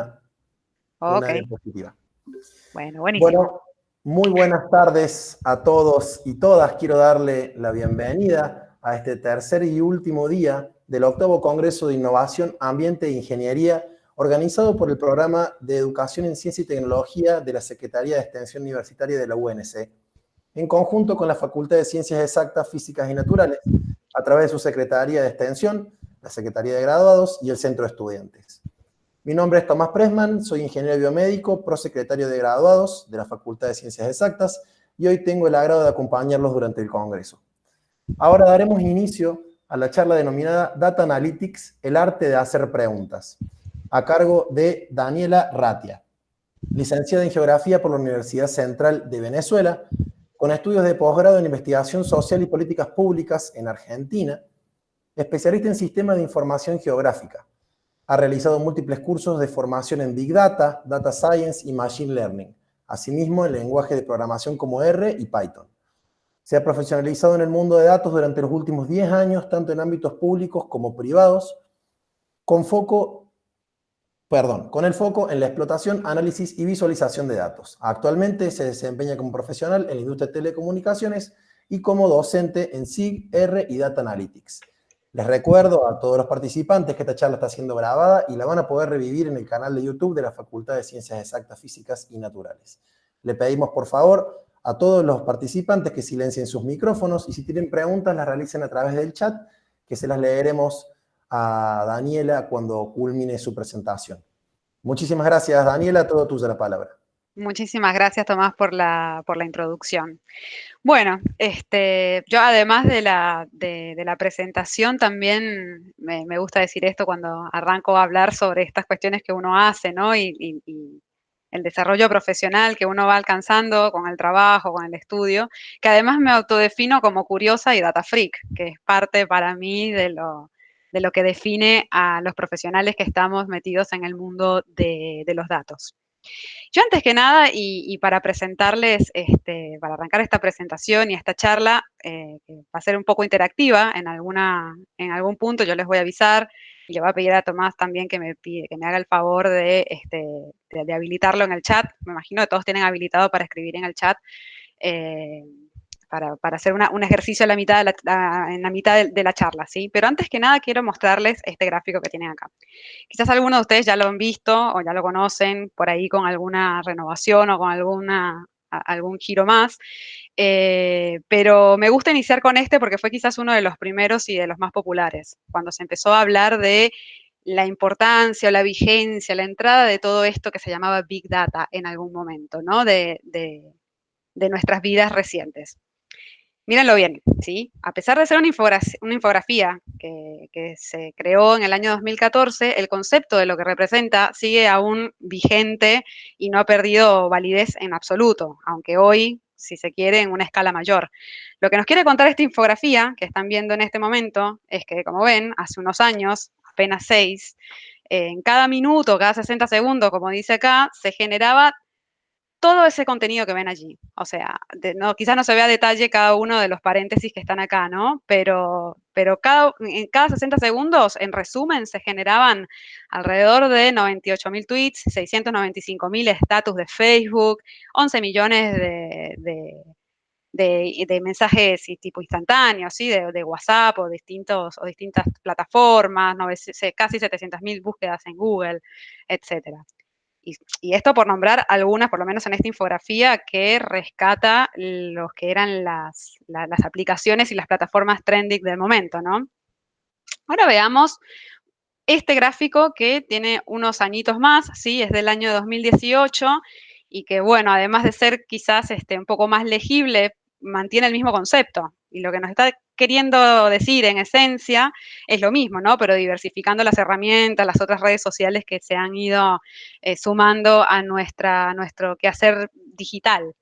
un Ok, área positiva. bueno, buenísimo. Bueno, muy buenas tardes a todos y todas. Quiero darle la bienvenida a este tercer y último día del octavo Congreso de Innovación, Ambiente e Ingeniería, organizado por el Programa de Educación en Ciencia y Tecnología de la Secretaría de Extensión Universitaria de la UNC, en conjunto con la Facultad de Ciencias Exactas, Físicas y Naturales, a través de su Secretaría de Extensión, la Secretaría de Graduados y el Centro de Estudiantes. Mi nombre es Tomás Pressman, soy ingeniero biomédico, prosecretario de graduados de la Facultad de Ciencias Exactas y hoy tengo el agrado de acompañarlos durante el Congreso. Ahora daremos inicio a la charla denominada Data Analytics, el arte de hacer preguntas, a cargo de Daniela Ratia, licenciada en Geografía por la Universidad Central de Venezuela, con estudios de posgrado en Investigación Social y Políticas Públicas en Argentina, especialista en Sistemas de Información Geográfica. Ha realizado múltiples cursos de formación en Big Data, Data Science y Machine Learning, asimismo en lenguaje de programación como R y Python. Se ha profesionalizado en el mundo de datos durante los últimos 10 años, tanto en ámbitos públicos como privados, con el foco en la explotación, análisis y visualización de datos. Actualmente se desempeña como profesional en la industria de telecomunicaciones y como docente en SIG, R y Data Analytics. Les recuerdo a todos los participantes que esta charla está siendo grabada y la van a poder revivir en el canal de YouTube de la Facultad de Ciencias Exactas, Físicas y Naturales. Le pedimos, por favor, a todos los participantes que silencien sus micrófonos y si tienen preguntas las realicen a través del chat, que se las leeremos a Daniela cuando culmine su presentación. Muchísimas gracias, Daniela. Todo tuya la palabra. Muchísimas gracias, Tomás, por la introducción. Bueno, yo además de la presentación, también me gusta decir esto cuando arranco a hablar sobre estas cuestiones que uno hace, ¿no? Y el desarrollo profesional que uno va alcanzando con el trabajo, con el estudio, que además me autodefino como curiosa y data freak, que es parte para mí de lo que define a los profesionales que estamos metidos en el mundo de los datos. Yo antes que nada, y para presentarles, para arrancar esta presentación y esta charla, que va a ser un poco interactiva en algún punto, yo les voy a avisar y le voy a pedir a Tomás también que me haga el favor de habilitarlo en el chat. Me imagino que todos tienen habilitado para escribir en el chat. eh, para hacer un ejercicio en la mitad de la charla, ¿sí? Pero antes que nada quiero mostrarles este gráfico que tienen acá. Quizás algunos de ustedes ya lo han visto o ya lo conocen por ahí con alguna renovación o con algún giro más, pero me gusta iniciar con este porque fue quizás uno de los primeros y de los más populares, cuando se empezó a hablar de la importancia o la vigencia, la entrada de todo esto que se llamaba Big Data en algún momento, ¿no? De nuestras vidas recientes. Mírenlo bien, ¿sí? A pesar de ser una infografía que se creó en el año 2014, el concepto de lo que representa sigue aún vigente y no ha perdido validez en absoluto, aunque hoy, si se quiere, en una escala mayor. Lo que nos quiere contar esta infografía que están viendo en este momento es que, como ven, hace unos años, apenas 6, en cada minuto, cada 60 segundos, como dice acá, se generaba todo ese contenido que ven allí. O sea, quizás no se vea a detalle cada uno de los paréntesis que están acá, ¿no? Pero en cada 60 segundos, en resumen, se generaban alrededor de 98.000 tweets, 695.000 estatus de Facebook, 11 millones de mensajes y tipo instantáneos, ¿sí? De WhatsApp o distintas plataformas, casi 700.000 búsquedas en Google, etcétera. Y esto por nombrar algunas, por lo menos en esta infografía, que rescata los que eran las aplicaciones y las plataformas trending del momento, ¿no? Ahora veamos este gráfico que tiene unos añitos más, ¿sí? Es del año 2018 y que, bueno, además de ser quizás un poco más legible, mantiene el mismo concepto. Y lo que nos está queriendo decir en esencia es lo mismo, ¿no? Pero diversificando las herramientas, las otras redes sociales que se han ido sumando a nuestro quehacer digital.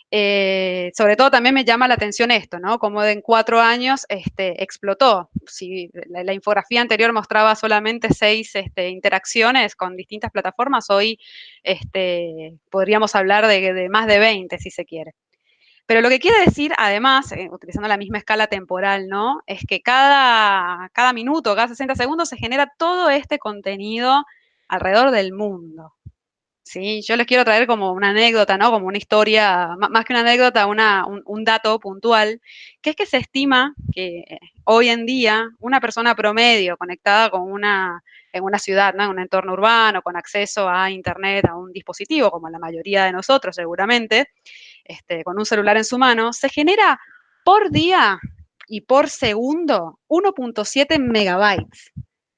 Sobre todo también me llama la atención esto, ¿no? Como en 4 años explotó. Si la infografía anterior mostraba solamente 6 interacciones con distintas plataformas, hoy podríamos hablar de más de 20, si se quiere. Pero lo que quiere decir, además, utilizando la misma escala temporal, ¿no? Es que cada minuto, cada 60 segundos se genera todo este contenido alrededor del mundo. ¿Sí? Yo les quiero traer como una anécdota, ¿no? Como una historia, más que una anécdota, un dato puntual, que es que se estima que hoy en día una persona promedio conectada en una ciudad, ¿no? En un entorno urbano, con acceso a internet, a un dispositivo, como la mayoría de nosotros seguramente, con un celular en su mano, se genera por día y por segundo 1.7 megabytes.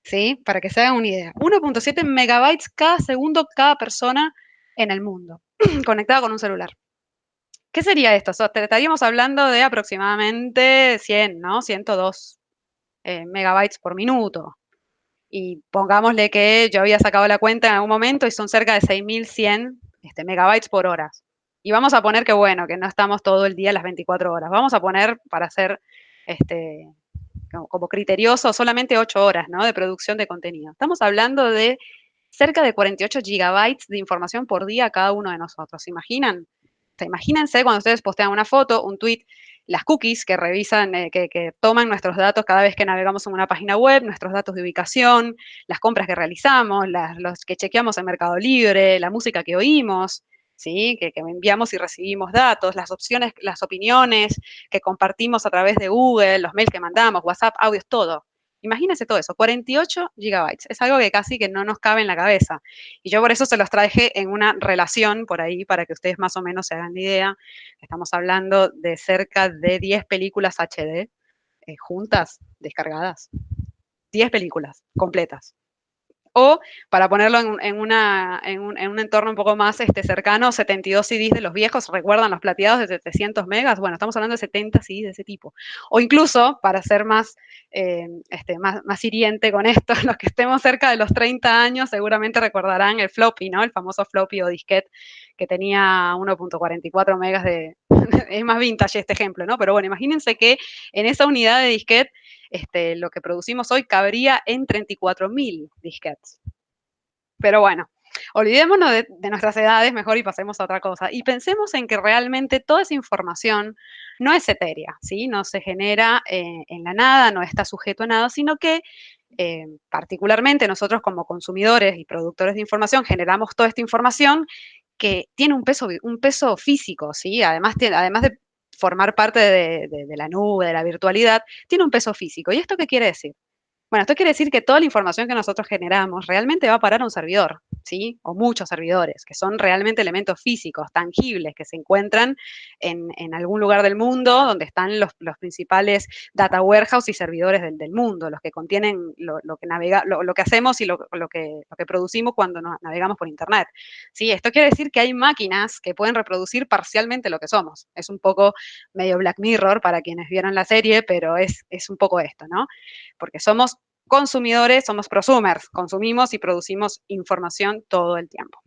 ¿Sí? Para que se hagan una idea. 1.7 megabytes cada segundo cada persona en el mundo, conectada con un celular. ¿Qué sería esto? Estaríamos hablando de aproximadamente 100, ¿no? 102 megabytes por minuto. Y pongámosle que yo había sacado la cuenta en algún momento y son cerca de 6.100 megabytes por hora. Y vamos a poner que, bueno, que no estamos todo el día las 24 horas. Vamos a poner, para hacer este, como criterioso, solamente 8 horas, ¿no? De producción de contenido. Estamos hablando de cerca de 48 gigabytes de información por día cada uno de nosotros. ¿Se imaginan? O sea, imagínense cuando ustedes postean una foto, un tweet, las cookies que revisan, que toman nuestros datos cada vez que navegamos en una página web, nuestros datos de ubicación, las compras que realizamos, los que chequeamos en Mercado Libre, la música que oímos, ¿sí? Que enviamos y recibimos datos, las opciones, las opiniones que compartimos a través de Google, los mails que mandamos, WhatsApp, audios, todo. Imagínense todo eso, 48 gigabytes. Es algo que casi que no nos cabe en la cabeza. Y yo por eso se los traje en una relación por ahí para que ustedes más o menos se hagan la idea. Estamos hablando de cerca de 10 películas HD juntas, descargadas. 10 películas completas. O, para ponerlo en un entorno un poco más cercano, 72 CDs de los viejos, ¿recuerdan los plateados de 700 megas? Bueno, estamos hablando de 70 CDs de ese tipo. O incluso, para ser más hiriente con esto, los que estemos cerca de los 30 años seguramente recordarán el floppy, ¿no? El famoso floppy o disquete que tenía 1.44 megas de... es más vintage este ejemplo, ¿no? Pero bueno, imagínense que en esa unidad de disquete lo que producimos hoy cabría en 34.000 disquetes. Pero bueno, olvidémonos de nuestras edades mejor y pasemos a otra cosa. Y pensemos en que realmente toda esa información no es etérea, ¿sí? No se genera en la nada, no está sujeto a nada, sino que particularmente nosotros como consumidores y productores de información generamos toda esta información que tiene un peso físico, ¿sí? Además de formar parte de la nube, de la virtualidad, tiene un peso físico. ¿Y esto qué quiere decir? Bueno, esto quiere decir que toda la información que nosotros generamos realmente va a parar a un servidor, ¿sí? O muchos servidores, que son realmente elementos físicos, tangibles, que se encuentran en algún lugar del mundo donde están los principales data warehouse y servidores del mundo, los que contienen lo que hacemos y lo que producimos cuando navegamos por Internet, ¿sí? Esto quiere decir que hay máquinas que pueden reproducir parcialmente lo que somos. Es un poco medio Black Mirror para quienes vieron la serie, pero es un poco esto, ¿no? Porque somos consumidores, somos prosumers, consumimos y producimos información todo el tiempo.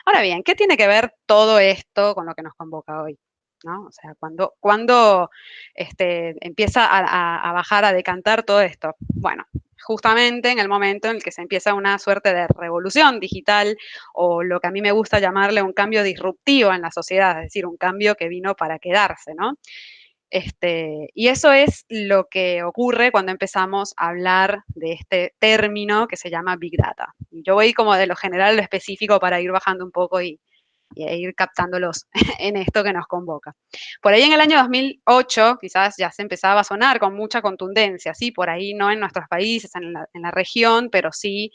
Ahora bien, ¿qué tiene que ver todo esto con lo que nos convoca hoy? ¿No? O sea, cuando empieza a bajar, a decantar todo esto. Bueno, justamente en el momento en el que se empieza una suerte de revolución digital o lo que a mí me gusta llamarle un cambio disruptivo en la sociedad, es decir, un cambio que vino para quedarse, ¿no? Y eso es lo que ocurre cuando empezamos a hablar de este término que se llama Big Data. Y yo voy como de lo general a lo específico para ir bajando un poco y ir captándolos en esto que nos convoca. Por ahí en el año 2008 quizás ya se empezaba a sonar con mucha contundencia, sí, por ahí no en nuestros países, en la región, pero sí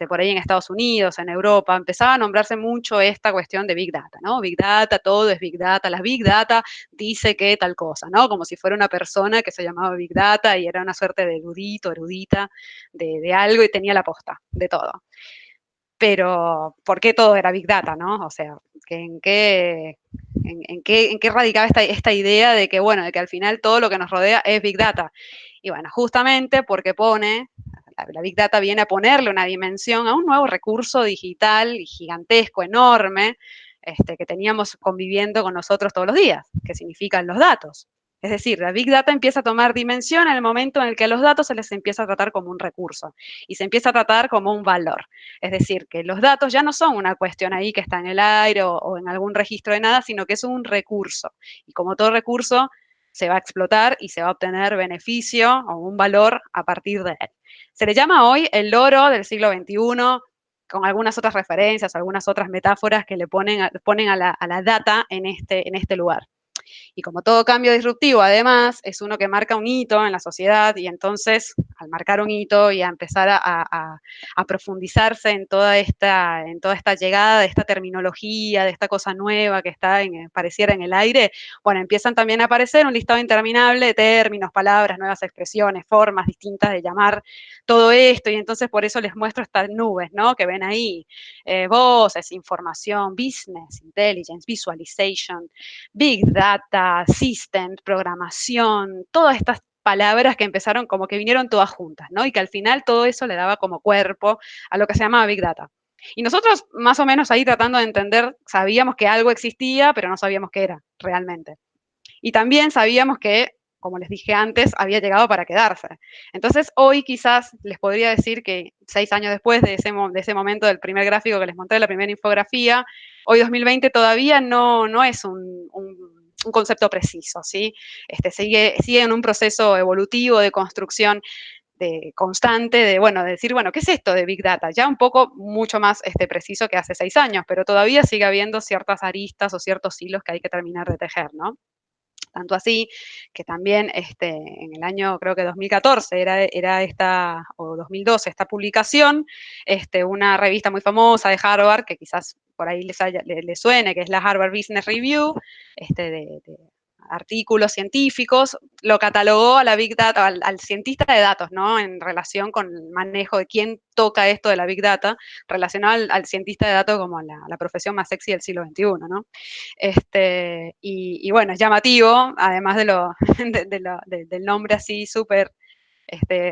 por ahí en Estados Unidos, en Europa, empezaba a nombrarse mucho esta cuestión de Big Data, ¿no? Big Data, todo es Big Data, la Big Data dice que tal cosa, ¿no? Como si fuera una persona que se llamaba Big Data y era una suerte de erudito, erudita de algo y tenía la posta de todo. Pero, ¿por qué todo era Big Data, no? O sea, ¿en qué radicaba esta idea de que, bueno, de que al final todo lo que nos rodea es Big Data? Y bueno, justamente porque la Big Data viene a ponerle una dimensión a un nuevo recurso digital gigantesco, enorme, que teníamos conviviendo con nosotros todos los días, que significan los datos. Es decir, la Big Data empieza a tomar dimensión en el momento en el que a los datos se les empieza a tratar como un recurso y se empieza a tratar como un valor. Es decir, que los datos ya no son una cuestión ahí que está en el aire o en algún registro de nada, sino que es un recurso. Y como todo recurso, se va a explotar y se va a obtener beneficio o un valor a partir de él. Se le llama hoy el oro del siglo XXI, con algunas otras referencias, algunas otras metáforas que le ponen a la data en este lugar. Y como todo cambio disruptivo, además, es uno que marca un hito en la sociedad y entonces, al marcar un hito y a empezar a profundizarse en toda esta llegada de esta terminología, de esta cosa nueva que está pareciera en el aire, bueno, empiezan también a aparecer un listado interminable de términos, palabras, nuevas expresiones, formas distintas de llamar todo esto y entonces por eso les muestro estas nubes, ¿no? Que ven ahí, voces, información, business, intelligence, visualization, big data, system, programación, todas estas palabras que empezaron como que vinieron todas juntas, ¿no? Y que al final todo eso le daba como cuerpo a lo que se llamaba big data. Y nosotros más o menos ahí tratando de entender, sabíamos que algo existía, pero no sabíamos qué era realmente. Y también sabíamos que, como les dije antes, había llegado para quedarse. Entonces, hoy quizás les podría decir que 6 años después de ese momento del primer gráfico que les monté, la primera infografía, hoy 2020 todavía no es un concepto preciso, ¿sí? Sigue en un proceso evolutivo de construcción constante de decir, bueno, ¿qué es esto de Big Data? Ya un poco mucho más preciso que hace 6 años, pero todavía sigue habiendo ciertas aristas o ciertos hilos que hay que terminar de tejer, ¿no? Tanto así que también en el año, creo que 2014 era esta, o 2012, esta publicación, una revista muy famosa de Harvard, que quizás por ahí les suene, que es la Harvard Business Review, de artículos científicos, lo catalogó a la Big Data, al cientista de datos, ¿no? En relación con el manejo de quién toca esto de la Big Data, relacionado al cientista de datos como la profesión más sexy del siglo XXI, ¿no? Y bueno, es llamativo, además del nombre así súper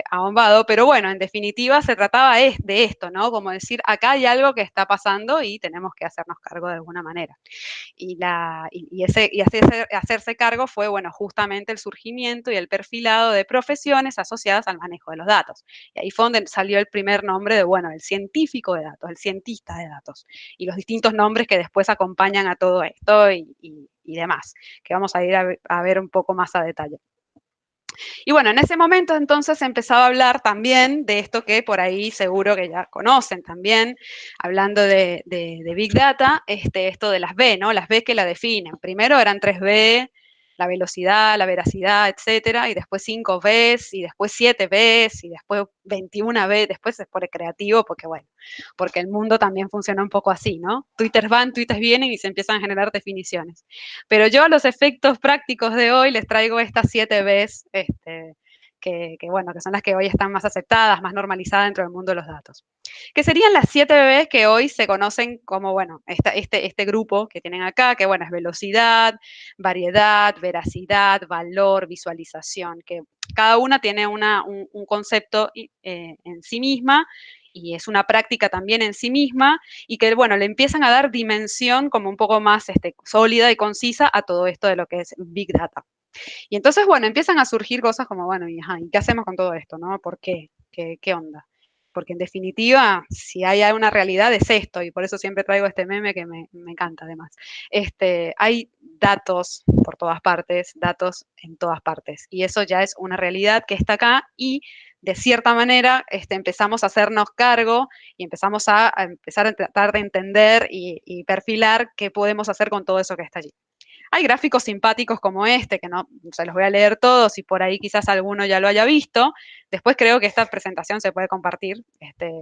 ahombado, pero bueno, en definitiva se trataba de esto, ¿no? Como decir, acá hay algo que está pasando y tenemos que hacernos cargo de alguna manera. Hacerse cargo fue, bueno, justamente el surgimiento y el perfilado de profesiones asociadas al manejo de los datos. Y ahí fue donde salió el primer nombre de, bueno, el científico de datos, el cientista de datos, y los distintos nombres que después acompañan a todo esto y demás, que vamos a ir a ver un poco más a detalle. Y bueno, en ese momento entonces empezaba a hablar también de esto que por ahí seguro que ya conocen también, hablando de Big Data, esto de las B, ¿no? Las B que la definen. Primero eran 3B, la velocidad, la veracidad, etcétera, y después 5 Bs, y después 7 Bs, y después 21 B, después se pone creativo porque, bueno, porque el mundo también funciona un poco así, ¿no? Twitters van, twitters vienen y se empiezan a generar definiciones. Pero yo a los efectos prácticos de hoy les traigo estas 7 Bs, bueno, que son las que hoy están más aceptadas, más normalizadas dentro del mundo de los datos. Que serían las 7 Bs que hoy se conocen como, bueno, este grupo que tienen acá, que bueno, es velocidad, variedad, veracidad, valor, visualización, que cada una tiene un concepto en sí misma y es una práctica también en sí misma y que, bueno, le empiezan a dar dimensión como un poco más sólida y concisa a todo esto de lo que es Big Data. Y entonces, bueno, empiezan a surgir cosas como, bueno, ¿y qué hacemos con todo esto, no? ¿Por qué? ¿Qué onda? Porque en definitiva, si hay una realidad es esto, y por eso siempre traigo este meme que me encanta además. Hay datos por todas partes, datos en todas partes, y eso ya es una realidad que está acá y de cierta manera empezamos a hacernos cargo y empezamos a empezar a tratar de entender y perfilar qué podemos hacer con todo eso que está allí. Hay gráficos simpáticos como que no se los voy a leer todos y por ahí quizás alguno ya lo haya visto. Después creo que esta presentación se puede compartir,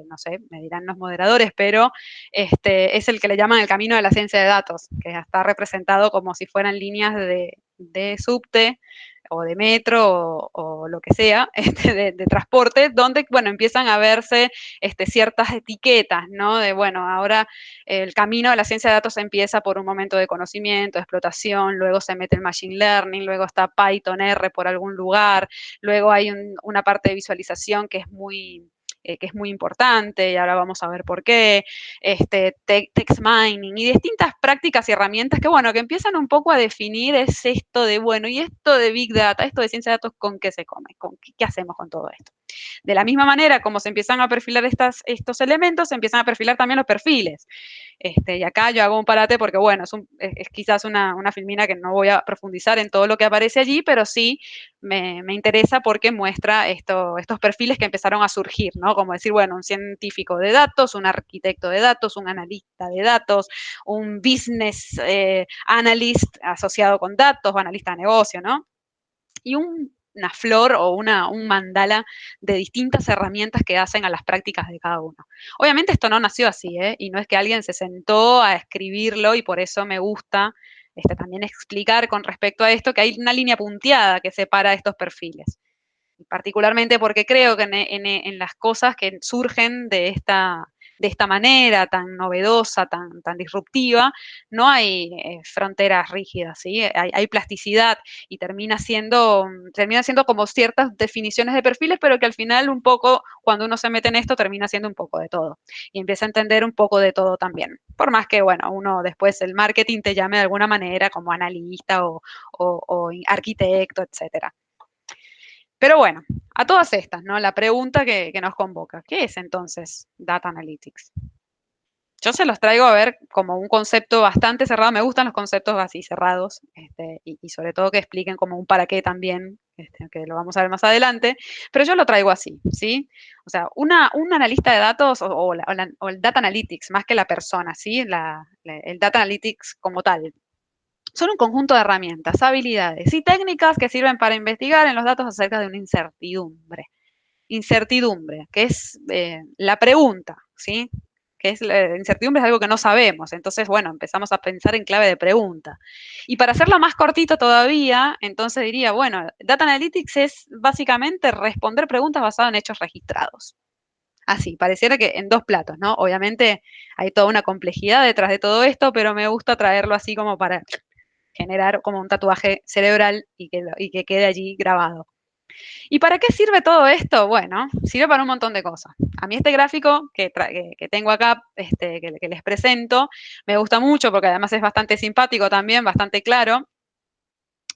no sé, me dirán los moderadores, pero es el que le llaman el camino de la ciencia de datos, que está representado como si fueran líneas de subte o de metro o lo que sea, de transporte, donde, bueno, empiezan a verse ciertas etiquetas, ¿no? De, bueno, ahora el camino de la ciencia de datos empieza por un momento de conocimiento, de explotación, luego se mete el machine learning, luego está Python R por algún lugar, luego hay una parte de visualización que es muy importante y ahora vamos a ver por qué, text mining y distintas prácticas y herramientas que, bueno, que empiezan un poco a definir es esto de, bueno, y esto de Big Data, esto de ciencia de datos, ¿con qué se come? ¿Qué hacemos con todo esto? De la misma manera como se empiezan a perfilar estos elementos, se empiezan a perfilar también los perfiles. Y acá yo hago un parate porque, bueno, es quizás una filmina que no voy a profundizar en todo lo que aparece allí, pero sí me interesa porque muestra estos perfiles que empezaron a surgir, ¿no? Como decir, bueno, un científico de datos, un arquitecto de datos, un analista de datos, un business analyst asociado con datos o analista de negocio, ¿no? Y una flor o un mandala de distintas herramientas que hacen a las prácticas de cada uno. Obviamente esto no nació así, ¿eh? Y no es que alguien se sentó a escribirlo y por eso me gusta también explicar con respecto a esto que hay una línea punteada que separa estos perfiles. Particularmente porque creo que en las cosas que surgen de esta manera tan novedosa, tan disruptiva, no hay fronteras rígidas, ¿sí? Hay plasticidad y termina siendo como ciertas definiciones de perfiles, pero que al final un poco, cuando uno se mete en esto, termina siendo un poco de todo y empieza a entender un poco de todo también. Por más que, bueno, uno después el marketing te llame de alguna manera como analista o arquitecto, etcétera. Pero bueno, a todas estas, ¿no? La pregunta que nos convoca, ¿qué es entonces Data Analytics? Yo se los traigo a ver como un concepto bastante cerrado, me gustan los conceptos así cerrados, y sobre todo que expliquen como un para qué también, que lo vamos a ver más adelante, pero yo lo traigo así, ¿sí? O sea, un analista de datos o el Data Analytics, más que la persona, ¿sí? El Data Analytics como tal, son un conjunto de herramientas, habilidades y técnicas que sirven para investigar en los datos acerca de una incertidumbre. Incertidumbre, que es la pregunta, ¿sí? Que es la incertidumbre es algo que no sabemos. Entonces, bueno, empezamos a pensar en clave de pregunta. Y para hacerlo más cortito todavía, entonces diría, bueno, Data Analytics es básicamente responder preguntas basadas en hechos registrados. Así, pareciera que en dos platos, ¿no? Obviamente hay toda una complejidad detrás de todo esto, pero me gusta traerlo así como para generar como un tatuaje cerebral y que quede allí grabado. ¿Y para qué sirve todo esto? Bueno, sirve para un montón de cosas. A mí este gráfico que tengo acá, que les presento, me gusta mucho porque además es bastante simpático también, bastante claro,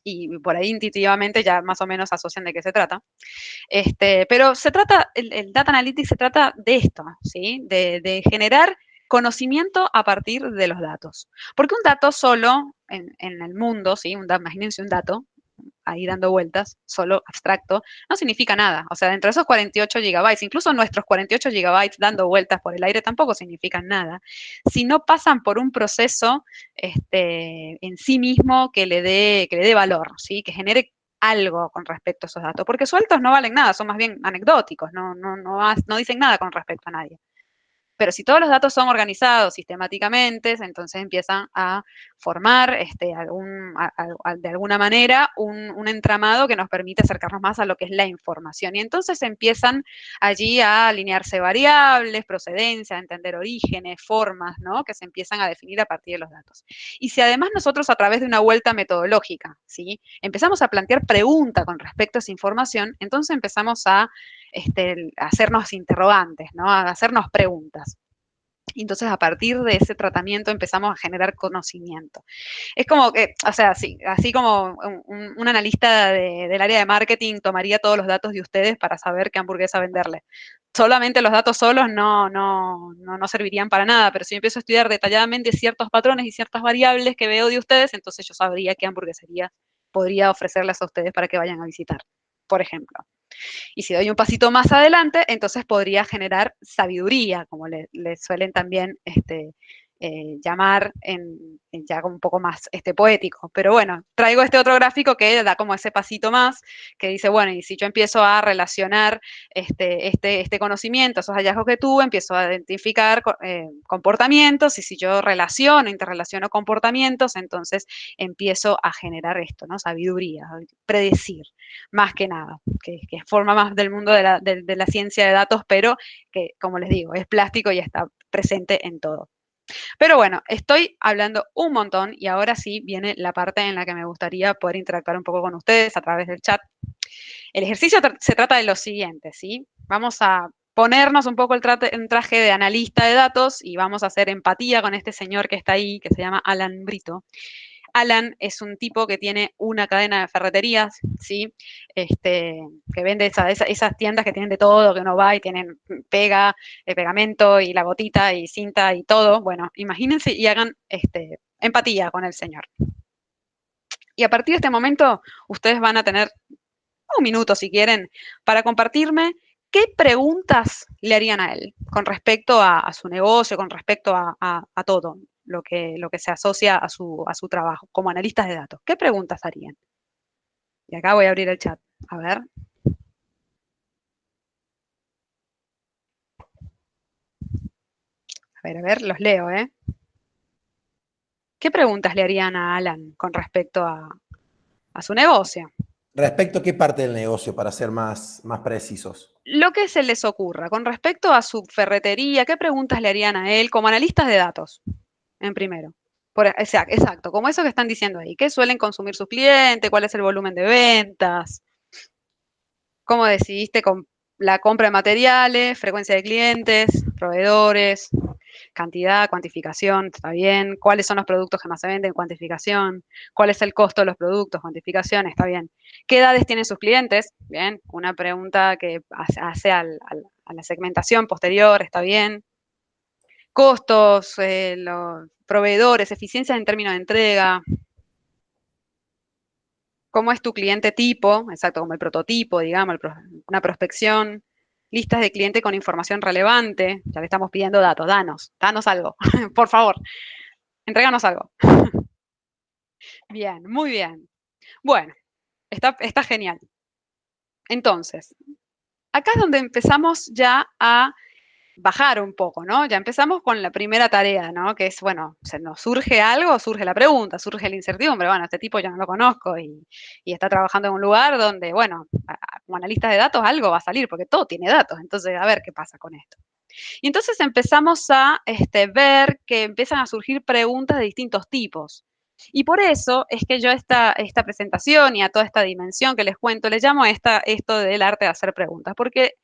y por ahí intuitivamente ya más o menos asocian de qué se trata. Pero el Data Analytics se trata de esto, ¿sí? De generar conocimiento a partir de los datos. Porque un dato solo en el mundo, ¿sí? Imagínense un dato ahí dando vueltas, solo abstracto, no significa nada. O sea, dentro de esos 48 gigabytes, incluso nuestros 48 gigabytes dando vueltas por el aire tampoco significan nada, si no pasan por un proceso en sí mismo que le dé valor, ¿sí? Que genere algo con respecto a esos datos, porque sueltos no valen nada, son más bien anecdóticos, no dicen nada con respecto a nadie. Pero si todos los datos son organizados sistemáticamente, entonces empiezan a formar de alguna manera un entramado que nos permite acercarnos más a lo que es la información. Y entonces empiezan allí a alinearse variables, procedencia, a entender orígenes, formas, ¿no? Que se empiezan a definir a partir de los datos. Y si además nosotros a través de una vuelta metodológica, ¿sí? Empezamos a plantear preguntas con respecto a esa información, entonces empezamos a hacernos interrogantes, ¿no? A hacernos preguntas. Y entonces a partir de ese tratamiento empezamos a generar conocimiento. Es como que, o sea, sí, así como un analista del área de marketing tomaría todos los datos de ustedes para saber qué hamburguesa venderle. Solamente los datos solos no servirían para nada, pero si yo empiezo a estudiar detalladamente ciertos patrones y ciertas variables que veo de ustedes, entonces yo sabría qué hamburguesería podría ofrecerles a ustedes para que vayan a visitar, por ejemplo. Y si doy un pasito más adelante, entonces podría generar sabiduría, como le suelen también llamar ya un poco más poético. Pero bueno, traigo este otro gráfico que da como ese pasito más, que dice, bueno, y si yo empiezo a relacionar este conocimiento, esos hallazgos que tuve, empiezo a identificar comportamientos, y si yo interrelaciono comportamientos, entonces empiezo a generar esto, ¿no? Sabiduría, predecir, más que nada, que forma más del mundo de la ciencia de datos, pero que, como les digo, es plástico y está presente en todo. Pero bueno, estoy hablando un montón y ahora sí viene la parte en la que me gustaría poder interactuar un poco con ustedes a través del chat. El ejercicio se trata de lo siguiente, ¿sí? Vamos a ponernos un poco un traje de analista de datos y vamos a hacer empatía con este señor que está ahí, que se llama Alan Brito. Alan es un tipo que tiene una cadena de ferreterías, ¿sí? Que vende esas tiendas que tienen de todo, que uno va y tienen pega, pegamento y la gotita y cinta y todo. Bueno, imagínense y hagan empatía con el señor. Y a partir de este momento, ustedes van a tener un minuto, si quieren, para compartirme qué preguntas le harían a él con respecto a su negocio, con respecto a todo lo que se asocia a su trabajo como analistas de datos. ¿Qué preguntas harían? Y acá voy a abrir el chat. A ver. A ver, los leo, ¿eh? ¿Qué preguntas le harían a Alan con respecto a su negocio? ¿Respecto a qué parte del negocio, para ser más precisos? Lo que se les ocurra. Con respecto a su ferretería, ¿qué preguntas le harían a él como analistas de datos? En primero. Exacto, como eso que están diciendo ahí. ¿Qué suelen consumir sus clientes? ¿Cuál es el volumen de ventas? ¿Cómo decidiste con la compra de materiales? ¿Frecuencia de clientes? ¿Proveedores? Cantidad, cuantificación, está bien. ¿Cuáles son los productos que más se venden? Cuantificación. ¿Cuál es el costo de los productos? Cuantificación, está bien. ¿Qué edades tienen sus clientes? Bien, una pregunta que hace a la segmentación posterior, está bien. Costos, los proveedores, eficiencia en términos de entrega. ¿Cómo es tu cliente tipo? Exacto, como el prototipo, digamos, una prospección. Listas de cliente con información relevante. Ya le estamos pidiendo datos. Danos algo, por favor. Entréganos algo. Bien, muy bien. Bueno, está genial. Entonces, acá es donde empezamos ya a bajar un poco, ¿no? Ya empezamos con la primera tarea, ¿no? Que es, bueno, se nos surge algo, surge la pregunta, surge la incertidumbre. Bueno, este tipo yo no lo conozco y está trabajando en un lugar donde, bueno, como analista de datos algo va a salir, porque todo tiene datos. Entonces, a ver qué pasa con esto. Y entonces empezamos a ver que empiezan a surgir preguntas de distintos tipos. Y por eso es que yo esta presentación y a toda esta dimensión que les cuento, le llamo esto del arte de hacer preguntas, porque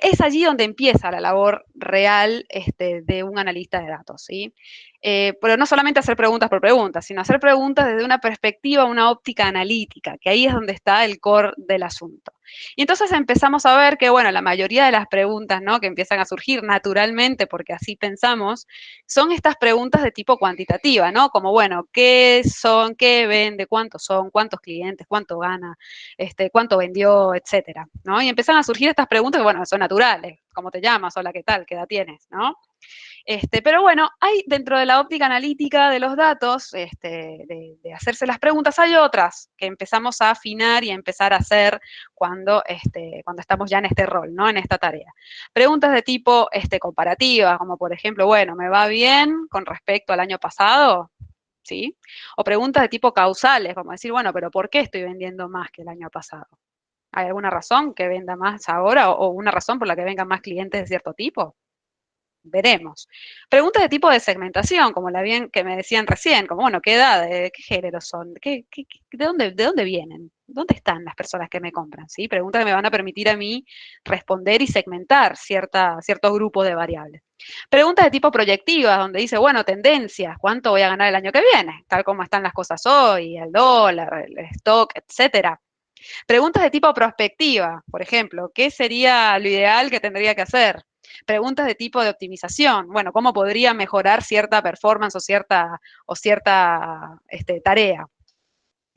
es allí donde empieza la labor real de un analista de datos, ¿sí? Pero no solamente hacer preguntas por preguntas, sino hacer preguntas desde una perspectiva, una óptica analítica, que ahí es donde está el core del asunto. Y entonces empezamos a ver que, bueno, la mayoría de las preguntas, ¿no? Que empiezan a surgir naturalmente, porque así pensamos, son estas preguntas de tipo cuantitativa, ¿no? Como, bueno, ¿qué son? ¿Qué vende? ¿Cuántos son? ¿Cuántos clientes? ¿Cuánto gana? Cuánto vendió, etcétera, ¿no? Y empiezan a surgir estas preguntas que, bueno, son naturales. ¿Cómo te llamas? Hola, ¿qué tal? ¿Qué edad tienes? ¿No? Pero bueno, hay dentro de la óptica analítica de los datos, de hacerse las preguntas, hay otras que empezamos a afinar y a empezar a hacer cuando estamos ya en este rol, ¿no? En esta tarea. Preguntas de tipo comparativa, como por ejemplo, bueno, ¿me va bien con respecto al año pasado? ¿Sí? O preguntas de tipo causales, como decir, bueno, pero ¿por qué estoy vendiendo más que el año pasado? ¿Hay alguna razón que venda más ahora o una razón por la que vengan más clientes de cierto tipo? Veremos. Preguntas de tipo de segmentación, como la bien que me decían recién, como, bueno, ¿qué edad, qué género son? De dónde vienen? ¿Dónde están las personas que me compran? ¿Sí? Preguntas que me van a permitir a mí responder y segmentar ciertos grupos de variables. Preguntas de tipo proyectiva, donde dice, bueno, tendencias, ¿cuánto voy a ganar el año que viene? Tal como están las cosas hoy, el dólar, el stock, etcétera. Preguntas de tipo prospectiva, por ejemplo, ¿qué sería lo ideal que tendría que hacer? Preguntas de tipo de optimización, bueno, ¿cómo podría mejorar cierta performance o cierta tarea?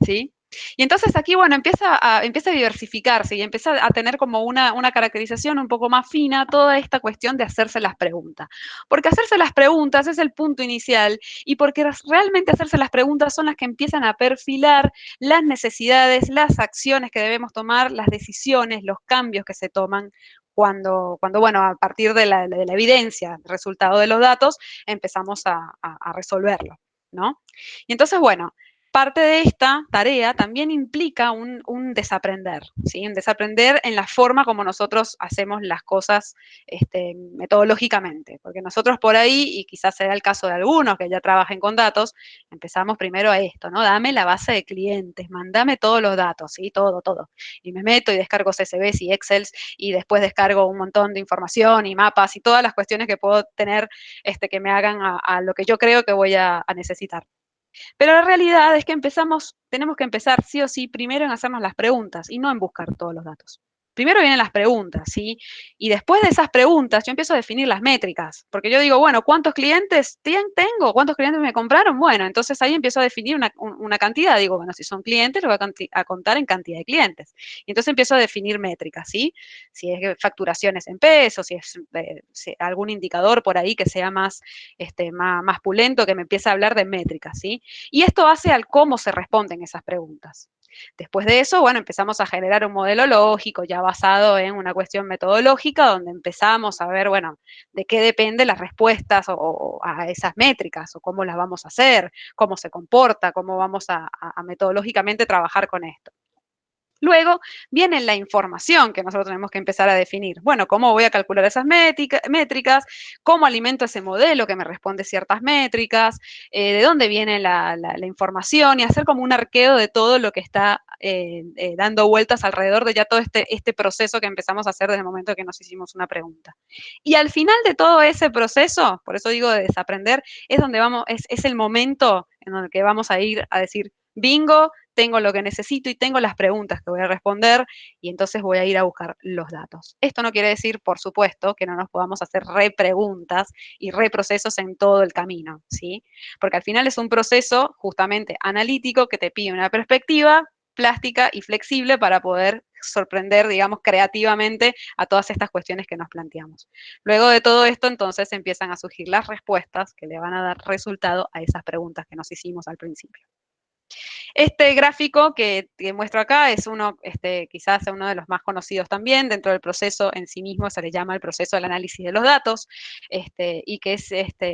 ¿Sí? Y entonces aquí, bueno, empieza a diversificarse y empieza a tener como una caracterización un poco más fina toda esta cuestión de hacerse las preguntas. Porque hacerse las preguntas es el punto inicial y porque realmente hacerse las preguntas son las que empiezan a perfilar las necesidades, las acciones que debemos tomar, las decisiones, los cambios que se toman cuando bueno, a partir de la evidencia, resultado de los datos, empezamos a resolverlo, ¿no? Y entonces, bueno, parte de esta tarea también implica un desaprender, ¿sí? Un desaprender en la forma como nosotros hacemos las cosas metodológicamente, porque nosotros por ahí, y quizás será el caso de algunos que ya trabajen con datos, empezamos primero a esto, ¿no? Dame la base de clientes, mandame todos los datos, ¿sí? Todo, todo. Y me meto y descargo CSVs y Excels y después descargo un montón de información y mapas y todas las cuestiones que puedo tener que me hagan a lo que yo creo que voy a necesitar. Pero la realidad es que tenemos que empezar sí o sí primero en hacernos las preguntas y no en buscar todos los datos. Primero vienen las preguntas, ¿sí? Y después de esas preguntas yo empiezo a definir las métricas, porque yo digo, bueno, ¿cuántos clientes tengo? ¿Cuántos clientes me compraron? Bueno, entonces ahí empiezo a definir una cantidad, digo, bueno, si son clientes, lo voy a contar en cantidad de clientes. Y entonces empiezo a definir métricas, ¿sí? Si es facturaciones en pesos, si algún indicador por ahí que sea más pulento, que me empiece a hablar de métricas, ¿sí? Y esto hace al cómo se responden esas preguntas. Después de eso, bueno, empezamos a generar un modelo lógico ya basado en una cuestión metodológica donde empezamos a ver, bueno, de qué depende las respuestas o a esas métricas o cómo las vamos a hacer, cómo se comporta, cómo vamos a metodológicamente trabajar con esto. Luego viene la información que nosotros tenemos que empezar a definir. Bueno, ¿cómo voy a calcular esas métricas? ¿Cómo alimento ese modelo que me responde ciertas métricas? ¿De dónde viene la información? Y hacer como un arqueo de todo lo que está dando vueltas alrededor de ya todo este proceso que empezamos a hacer desde el momento que nos hicimos una pregunta. Y al final de todo ese proceso, por eso digo de desaprender, es donde vamos, es el momento en el que vamos a ir a decir, bingo, tengo lo que necesito y tengo las preguntas que voy a responder y entonces voy a ir a buscar los datos. Esto no quiere decir, por supuesto, que no nos podamos hacer repreguntas y reprocesos en todo el camino, ¿sí? Porque al final es un proceso justamente analítico que te pide una perspectiva plástica y flexible para poder sorprender, digamos, creativamente a todas estas cuestiones que nos planteamos. Luego de todo esto, entonces empiezan a surgir las respuestas que le van a dar resultado a esas preguntas que nos hicimos al principio. Este gráfico que muestro acá es quizás uno de los más conocidos también, dentro del proceso en sí mismo se le llama el proceso del análisis de los datos, y que es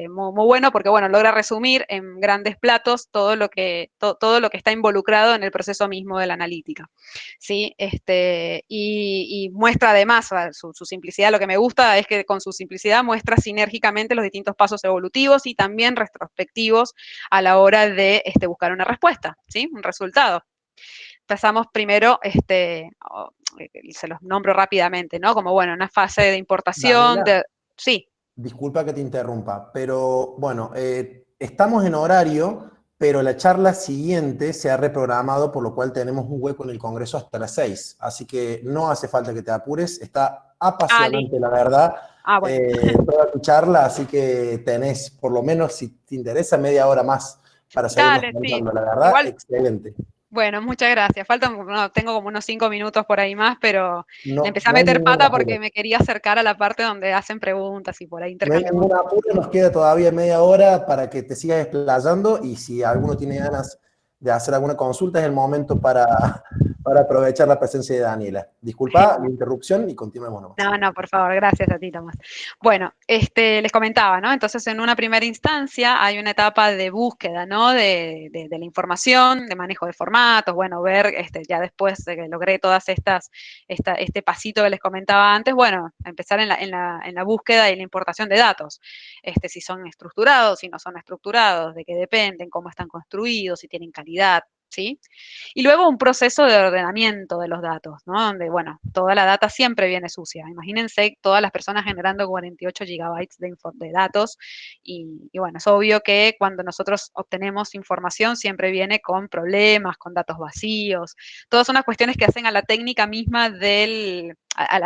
muy bueno porque, bueno, logra resumir en grandes platos todo lo que está involucrado en el proceso mismo de la analítica, ¿sí? Y muestra además su simplicidad, lo que me gusta es que con su simplicidad muestra sinérgicamente los distintos pasos evolutivos y también retrospectivos a la hora de buscar una respuesta, ¿sí? Un resultado. Pasamos primero, se los nombro rápidamente, ¿no? Como, bueno, una fase de importación, Daniela, sí. disculpa que te interrumpa, pero bueno, estamos en horario, pero la charla siguiente se ha reprogramado, por lo cual tenemos un hueco en el Congreso hasta las 6. Así que no hace falta que te apures, está apasionante, la Listo. verdad, Bueno. toda tu charla, así que tenés, por lo menos, si te interesa, media hora más para seguirnos Dale, sí. contando. La verdad, Igual, excelente. bueno, muchas gracias. No, tengo como unos 5 minutos por ahí más, pero le No, empecé a no hay meter ningún pata apuro. porque me quería acercar a la parte donde hacen preguntas y por ahí No hay intercambiamos. ningún apuro, nos queda todavía media hora para que te sigas explayando y si alguno tiene ganas de hacer alguna consulta es el momento para aprovechar la presencia de Daniela. Disculpa la Genial. interrupción y continuemos nomás. No, no, por favor, gracias a ti, Tomás. Bueno, les comentaba, ¿no? Entonces, en una primera instancia hay una etapa de búsqueda, ¿no? De la información, de manejo de formatos, bueno, ver, ya después de que logré todas este pasito que les comentaba antes, bueno, empezar en la búsqueda y la importación de datos. Si son estructurados, si no son estructurados, de qué dependen, cómo están construidos, si tienen calidad, ¿sí? Y luego un proceso de ordenamiento de los datos, ¿no? Donde, bueno, toda la data siempre viene sucia. Imagínense todas las personas generando 48 gigabytes de datos y bueno, es obvio que cuando nosotros obtenemos información siempre viene con problemas, con datos vacíos. Todas son las cuestiones que hacen a la técnica misma a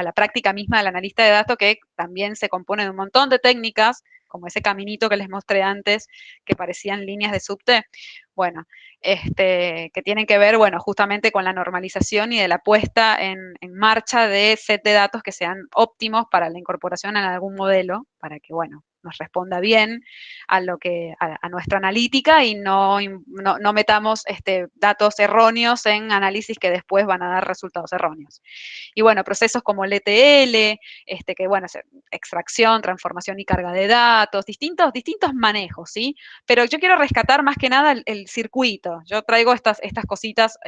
la práctica misma del analista de datos, que también se compone de un montón de técnicas, como ese caminito que les mostré antes, que parecían líneas de subte. Bueno, que tienen que ver, bueno, justamente con la normalización y de la puesta en marcha de set de datos que sean óptimos para la incorporación en algún modelo, para que, bueno, nos responda bien a nuestra analítica y no metamos datos erróneos en análisis que después van a dar resultados erróneos. Y bueno, procesos como el ETL, que bueno, es extracción, transformación y carga de datos, distintos manejos, ¿sí? Pero yo quiero rescatar más que nada el circuito. Yo traigo estas cositas,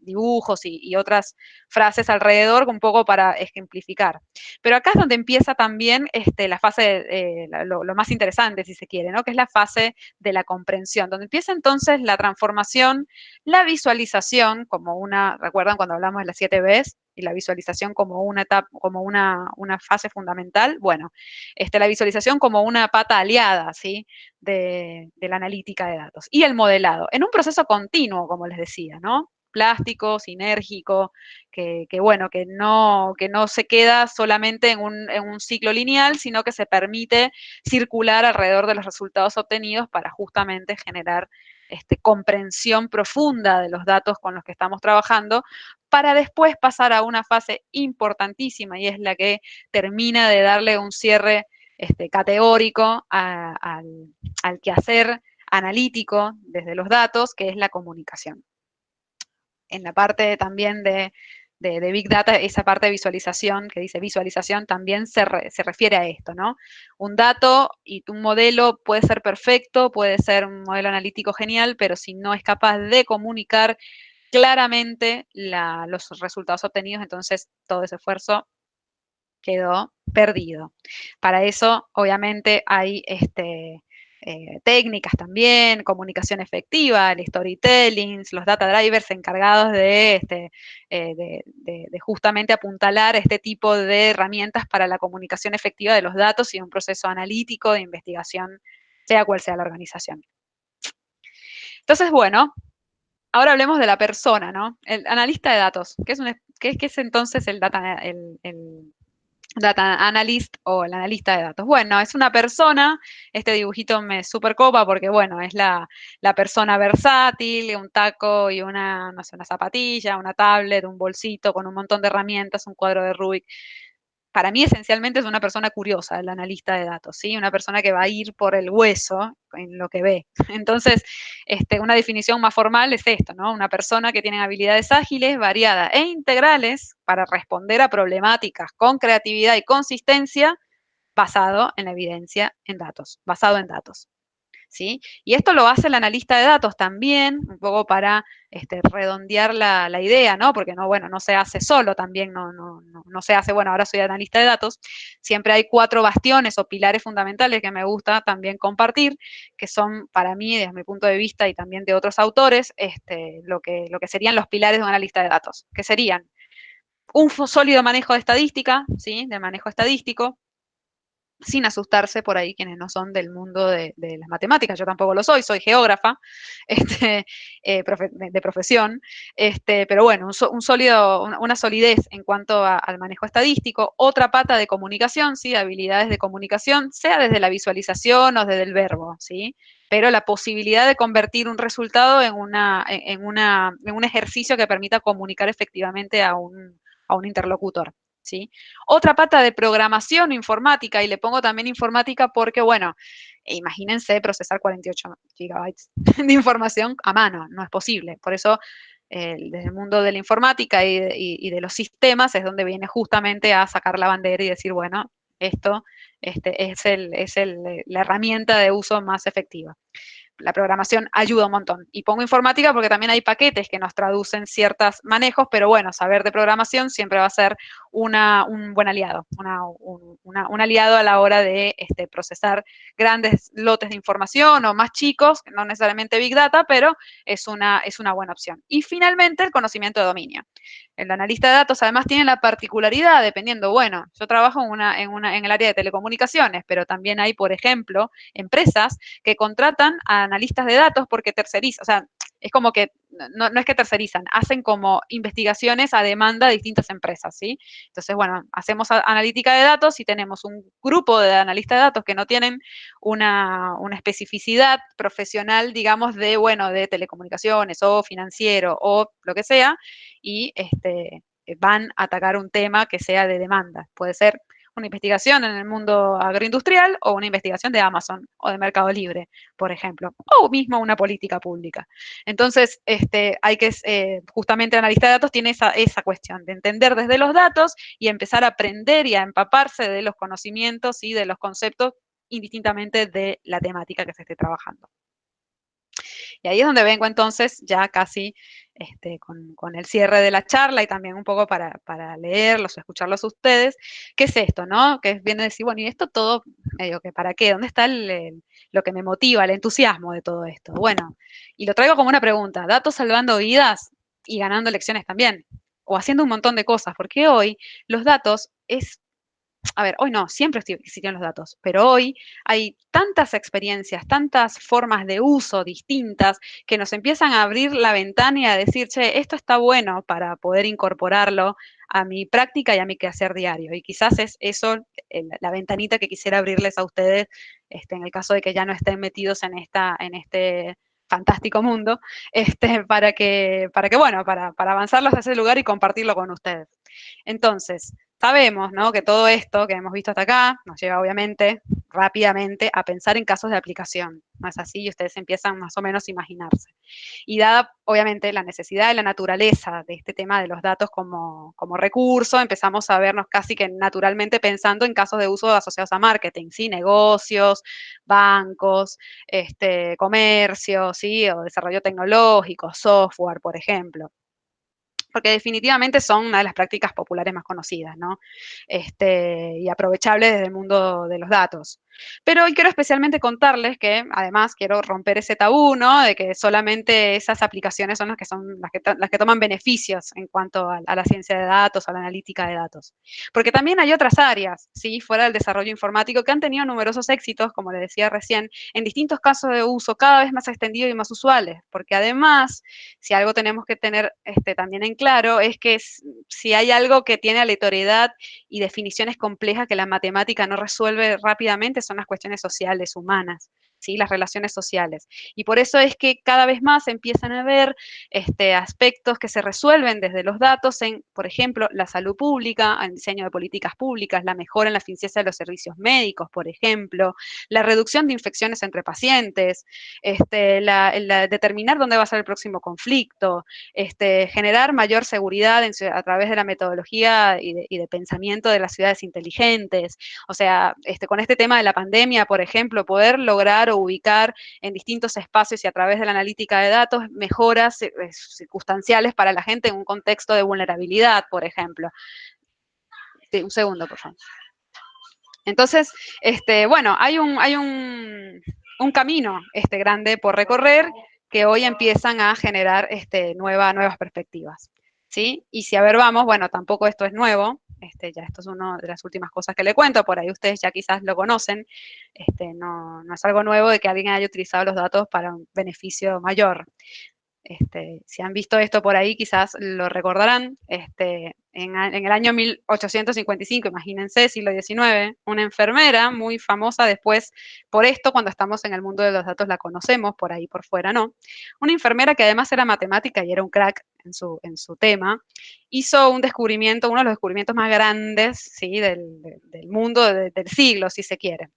dibujos y otras frases alrededor un poco para ejemplificar. Pero acá es donde empieza también la fase, lo más interesante, si se quiere, ¿no? Que es la fase de la comprensión, donde empieza entonces la transformación, la visualización, ¿recuerdan cuando hablamos de las 7 Bs? y la visualización como una etapa, como una fase fundamental, bueno, la visualización como una pata aliada, ¿sí? De la analítica de datos. Y el modelado, en un proceso continuo, como les decía, ¿no? Plástico, sinérgico, bueno, que no se queda solamente en un ciclo lineal, sino que se permite circular alrededor de los resultados obtenidos para justamente generar comprensión profunda de los datos con los que estamos trabajando, para después pasar a una fase importantísima, y es la que termina de darle un cierre categórico al quehacer analítico desde los datos, que es la comunicación. En la parte también de Big Data, esa parte de visualización, que dice visualización, también se refiere a esto, ¿no? Un dato y un modelo puede ser perfecto, puede ser un modelo analítico genial, pero si no es capaz de comunicar claramente los resultados obtenidos, entonces todo ese esfuerzo quedó perdido. Para eso, obviamente, hay técnicas también, comunicación efectiva, el storytelling, los data drivers encargados de justamente apuntalar este tipo de herramientas para la comunicación efectiva de los datos y un proceso analítico de investigación, sea cual sea la organización. Entonces, bueno, ahora hablemos de la persona, ¿no? El analista de datos. ¿Qué es entonces el data analyst o el analista de datos? Bueno, es una persona, este dibujito me super copa porque, bueno, es la persona versátil, un taco y no sé, una zapatilla, una tablet, un bolsito con un montón de herramientas, un cuadro de Rubik. Para mí esencialmente es una persona curiosa, el analista de datos, ¿sí? Una persona que va a ir por el hueso en lo que ve. Entonces, una definición más formal es esto, ¿no? Una persona que tiene habilidades ágiles, variadas e integrales para responder a problemáticas con creatividad y consistencia basado en la evidencia en datos, basado en datos. ¿Sí? Y esto lo hace el analista de datos también, un poco para redondear la idea, ¿no? Porque no, bueno, no se hace solo también, no se hace, bueno, ahora soy analista de datos. Siempre hay 4 bastiones o pilares fundamentales que me gusta también compartir, que son para mí, desde mi punto de vista y también de otros autores, lo que serían los pilares de un analista de datos, que serían un sólido manejo de estadística, ¿sí? De manejo estadístico, sin asustarse por ahí quienes no son del mundo de las matemáticas. Yo tampoco lo soy geógrafa de profesión, pero bueno, una solidez en cuanto al manejo estadístico. Otra pata de comunicación, ¿sí? Habilidades de comunicación, sea desde la visualización o desde el verbo, ¿sí? Pero la posibilidad de convertir un resultado en un ejercicio que permita comunicar efectivamente a un interlocutor. ¿Sí? Otra pata de programación informática, y le pongo también informática porque, bueno, imagínense procesar 48 gigabytes de información a mano, no es posible. Por eso, desde el mundo de la informática y de los sistemas es donde viene justamente a sacar la bandera y decir, bueno, esto es la herramienta de uso más efectiva. La programación ayuda un montón. Y pongo informática porque también hay paquetes que nos traducen ciertos manejos, pero bueno, saber de programación siempre va a ser un buen aliado, un aliado a la hora de procesar grandes lotes de información o más chicos, no necesariamente Big Data, pero es una buena opción. Y finalmente, el conocimiento de dominio. El analista de datos además tiene la particularidad, dependiendo, bueno, yo trabajo en el área de telecomunicaciones, pero también hay, por ejemplo, empresas que contratan a analistas de datos porque tercerizan, o sea, es como que no es que tercerizan, hacen como investigaciones a demanda de distintas empresas, ¿sí? Entonces, bueno, hacemos analítica de datos y tenemos un grupo de analistas de datos que no tienen una especificidad profesional, digamos, bueno, de telecomunicaciones o financiero o lo que sea, y van a atacar un tema que sea de demanda. Puede ser una investigación en el mundo agroindustrial o una investigación de Amazon o de Mercado Libre, por ejemplo, o mismo una política pública. Entonces, hay que, justamente el analista de datos tiene esa cuestión de entender desde los datos y empezar a aprender y a empaparse de los conocimientos y de los conceptos indistintamente de la temática que se esté trabajando. Y ahí es donde vengo entonces ya casi con el cierre de la charla y también un poco para leerlos o escucharlos a ustedes. ¿Qué es esto, no? Que viene a decir, bueno, ¿y esto todo medio que para qué? ¿Dónde está lo que me motiva, el entusiasmo de todo esto? Bueno, y lo traigo como una pregunta, ¿datos salvando vidas y ganando elecciones también? o haciendo un montón de cosas, porque hoy los datos es a ver, hoy no, siempre existieron los datos, pero hoy hay tantas experiencias, tantas formas de uso distintas que nos empiezan a abrir la ventana y a decir, che, esto está bueno para poder incorporarlo a mi práctica y a mi quehacer diario. Y quizás es eso la ventanita que quisiera abrirles a ustedes, en el caso de que ya no estén metidos en este fantástico mundo, bueno, para avanzarlos a ese lugar y compartirlo con ustedes. Entonces, sabemos, ¿no?, que todo esto que hemos visto hasta acá nos lleva obviamente rápidamente a pensar en casos de aplicación. ¿No es así? Y ustedes empiezan más o menos a imaginarse. Y dada obviamente la necesidad y la naturaleza de este tema de los datos como recurso, empezamos a vernos casi que naturalmente pensando en casos de uso asociados a marketing, ¿sí? Negocios, bancos, comercio, ¿sí? O desarrollo tecnológico, software, por ejemplo, porque definitivamente son una de las prácticas populares más conocidas, ¿no? Y aprovechables desde el mundo de los datos. Pero hoy quiero especialmente contarles que, además, quiero romper ese tabú, ¿no?, de que solamente esas aplicaciones son las que toman beneficios en cuanto a la ciencia de datos, a la analítica de datos. Porque también hay otras áreas, ¿sí?, fuera del desarrollo informático que han tenido numerosos éxitos, como les decía recién, en distintos casos de uso cada vez más extendidos y más usuales. Porque además, si algo tenemos que tener también en claro, es que si hay algo que tiene aleatoriedad y definiciones complejas que la matemática no resuelve rápidamente, son las cuestiones sociales, humanas, ¿sí?, las relaciones sociales. Y por eso es que cada vez más empiezan a haber aspectos que se resuelven desde los datos en, por ejemplo, la salud pública, el diseño de políticas públicas, la mejora en la eficiencia de los servicios médicos, por ejemplo, la reducción de infecciones entre pacientes, determinar dónde va a ser el próximo conflicto, generar mayor seguridad a través de la metodología y de pensamiento de las ciudades inteligentes. O sea, con este tema de la pandemia, por ejemplo, poder lograr o ubicar en distintos espacios y a través de la analítica de datos mejoras circunstanciales para la gente en un contexto de vulnerabilidad, por ejemplo. Sí, un segundo, por favor. Entonces, bueno, hay un camino grande por recorrer que hoy empiezan a generar nuevas perspectivas, ¿sí? Y si a ver vamos, bueno, tampoco esto es nuevo, ya esto es una de las últimas cosas que le cuento, por ahí ustedes ya quizás lo conocen, no es algo nuevo de que alguien haya utilizado los datos para un beneficio mayor. Si han visto esto por ahí, quizás lo recordarán. En el año 1855, imagínense, siglo XIX, una enfermera muy famosa después, por esto, cuando estamos en el mundo de los datos la conocemos, por ahí por fuera no. Una enfermera que además era matemática y era un crack en su tema, hizo un descubrimiento, uno de los descubrimientos más grandes, ¿sí?, del mundo del siglo, si se quiere.